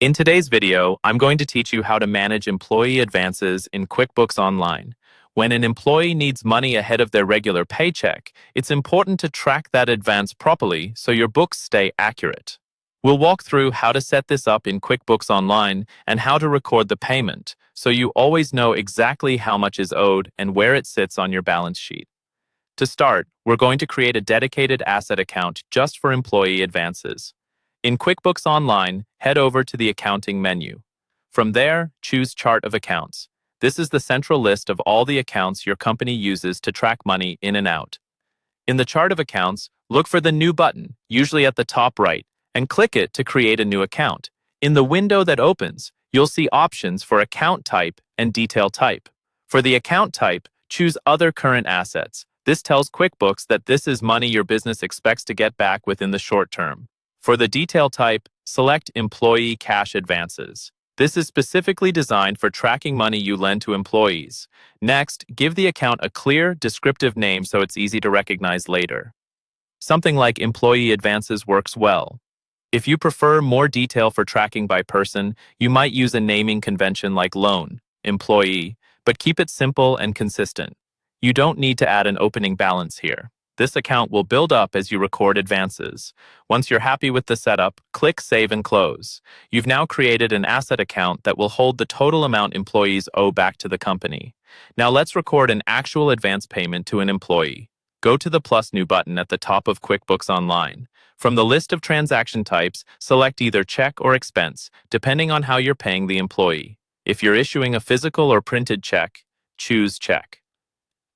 In today's video, I'm going to teach you how to manage employee advances in QuickBooks Online. When an employee needs money ahead of their regular paycheck, it's important to track that advance properly so your books stay accurate. We'll walk through how to set this up in QuickBooks Online and how to record the payment so you always know exactly how much is owed and where it sits on your balance sheet. To start, we're going to create a dedicated asset account just for employee advances. In QuickBooks Online, head over to the Accounting menu. From there, choose Chart of Accounts. This is the central list of all the accounts your company uses to track money in and out. In the Chart of Accounts, look for the New button, usually at the top right, and click it to create a new account. In the window that opens, you'll see options for account type and detail type. For the account type, choose Other Current Assets. This tells QuickBooks that this is money your business expects to get back within the short term. For the detail type, select Employee Cash Advances. This is specifically designed for tracking money you lend to employees. Next, give the account a clear, descriptive name so it's easy to recognize later. Something like Employee Advances works well. If you prefer more detail for tracking by person, you might use a naming convention like Loan, Employee, but keep it simple and consistent. You don't need to add an opening balance here. This account will build up as you record advances. Once you're happy with the setup, click Save and Close. You've now created an asset account that will hold the total amount employees owe back to the company. Now let's record an actual advance payment to an employee. Go to the plus New button at the top of QuickBooks Online. From the list of transaction types, select either check or expense, depending on how you're paying the employee. If you're issuing a physical or printed check, choose check.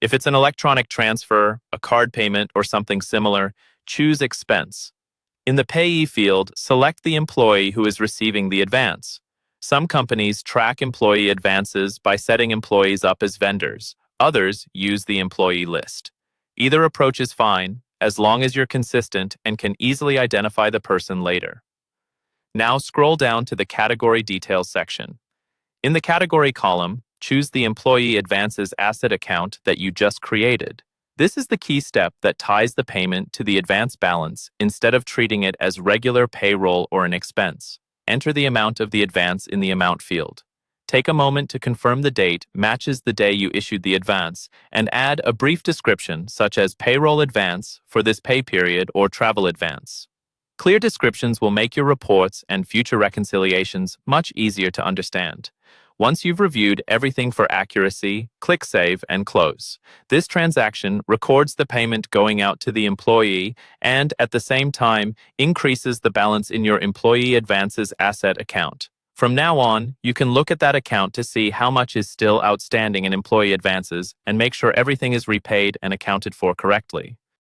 If it's an electronic transfer, a card payment, or something similar, choose expense. In the payee field, select the employee who is receiving the advance. Some companies track employee advances by setting employees up as vendors. Others use the employee list. Either approach is fine, as long as you're consistent and can easily identify the person later. Now scroll down to the Category Details section. In the Category column, choose the Employee Advances Asset account that you just created. This is the key step that ties the payment to the advance balance instead of treating it as regular payroll or an expense. Enter the amount of the advance in the Amount field. Take a moment to confirm the date matches the day you issued the advance and add a brief description such as payroll advance for this pay period or travel advance. Clear descriptions will make your reports and future reconciliations much easier to understand. Once you've reviewed everything for accuracy, click Save and Close. This transaction records the payment going out to the employee and, at the same time, increases the balance in your Employee Advances Asset account. From now on, you can look at that account to see how much is still outstanding in employee advances and make sure everything is repaid and accounted for correctly.